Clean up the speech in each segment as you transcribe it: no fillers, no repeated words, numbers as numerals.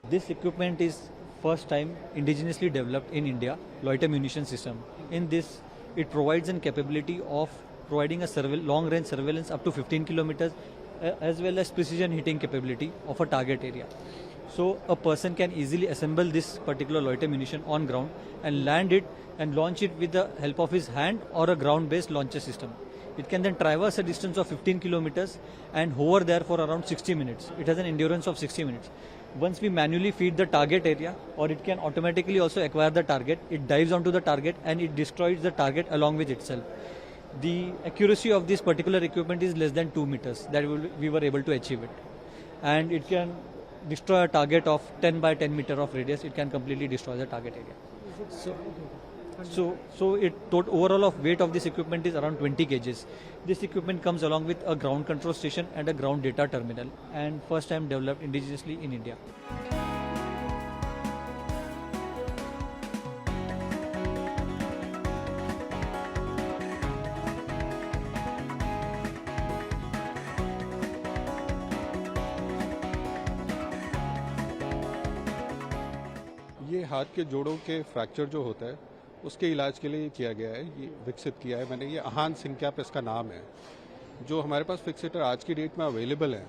This equipment is first time indigenously developed in India, loiter munition system. In this, it provides an capability of providing a long-range surveillance up to 15 kilometers, as well as precision hitting capability of a target area. So a person can easily assemble this particular loiter munition on ground and land it and launch it with the help of his hand or a ground-based launcher system. It can then traverse a distance of 15 kilometers and hover there for around 60 minutes. It has an endurance of 60 minutes. Once we manually feed the target area, or it can automatically also acquire the target, it dives onto the target and it destroys the target along with itself. The accuracy of this particular equipment is less than 2 meters that we were able to achieve it. And it can destroy a target of 10 by 10 meter of radius. It can completely destroy the target area. So overall of weight of this equipment is around 20 kgs. This equipment comes along with a ground control station and a ground data terminal, and first time developed indigenously in India. ये हाथ के जोड़ों के fracture जो होता है उसके इलाज के लिए ये किया गया है, ये विकसित किया है मैंने। ये अहान सिंकैप इसका नाम है। जो हमारे पास फिक्सेटर आज की डेट में अवेलेबल है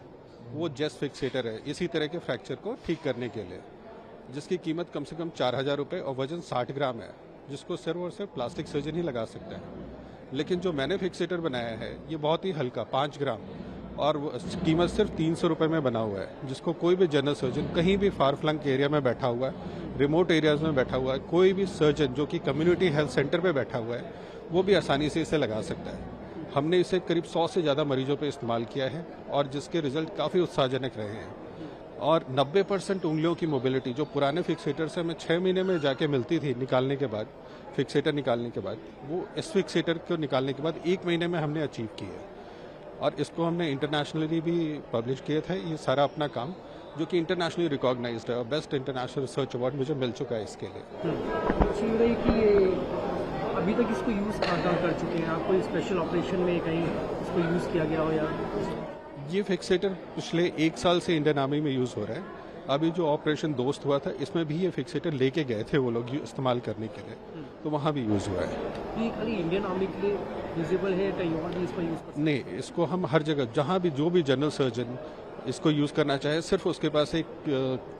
वो जेस्ट फिक्सेटर है इसी तरह के फ्रैक्चर को ठीक करने के लिए, जिसकी कीमत कम से कम 4,000 रुपये और वजन 60 ग्राम है, जिसको सिर्फ और सिर्फ प्लास्टिक सर्जन ही लगा सकता है। लेकिन जो मैंने फिक्सेटर बनाया है ये बहुत ही हल्का 5 ग्राम और कीमत सिर्फ 300 रुपये में बना हुआ है, जिसको कोई भी जनरल सर्जन कहीं भी फार फ्लंग एरिया में बैठा हुआ है, रिमोट एरियाज में बैठा हुआ है, कोई भी सर्जन जो कि कम्युनिटी हेल्थ सेंटर पे बैठा हुआ है वो भी आसानी से इसे लगा सकता है। हमने इसे करीब 100 से ज़्यादा मरीजों पे इस्तेमाल किया है और जिसके रिजल्ट काफ़ी उत्साहजनक रहे हैं। और 90% उंगलियों की मोबिलिटी जो पुराने फिक्सेटर से हमें 6 महीने में जाके मिलती थी निकालने के बाद, फिक्सेटर निकालने के बाद, वो इस फिक्सेटर को निकालने के बाद 1 महीने में हमने अचीव की है। और इसको हमने इंटरनेशनली भी पब्लिश किया था ये सारा अपना काम, जो कि इंटरनेशनली रिकॉग्नाइज्ड है और बेस्ट इंटरनेशनल रिसर्च अवार्ड मुझे मिल चुका है इसके लिए। कि अभी तक इसको यूज़ कहाँ कर चुके हैं आप? कोई स्पेशल ऑपरेशन में कहीं इसको यूज़ किया गया हो या? ये फिक्सेटर पिछले 1 साल से इंडियन आर्मी में यूज़ हो रहा है। अभी जो ऑपरेशन दोस्त हुआ था इसमें भी ये फिक्सेटर लेके गए थे वो लोग इस्तेमाल करने के लिए, तो वहाँ भी यूज़ हुआ है। ये खाली इंडियन आर्मी के लिए यूजेबल है, कहीं और भी इसको यूज़ कर सकते हैं? नहीं, इसको हम हर जगह जहाँ भी जो भी जनरल सर्जन इसको यूज़ करना चाहे, सिर्फ उसके पास एक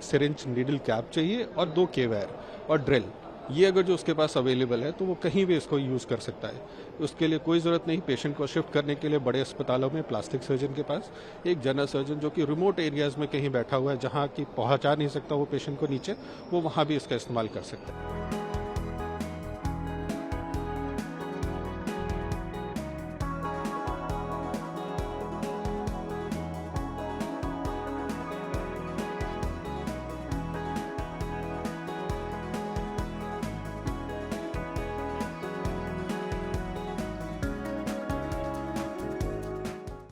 सिरिंज नीडल कैप चाहिए और 2 केवायर और ड्रिल, ये अगर जो उसके पास अवेलेबल है तो वो कहीं भी इसको यूज़ कर सकता है। उसके लिए कोई ज़रूरत नहीं पेशेंट को शिफ्ट करने के लिए बड़े अस्पतालों में प्लास्टिक सर्जन के पास एक जनरल सर्जन जो कि रिमोट एरियाज़ में कहीं बैठा हुआ है जहाँ की पहुँचा नहीं सकता वो पेशेंट को नीचे, वो वहाँ भी इसका इस्तेमाल कर सकता है।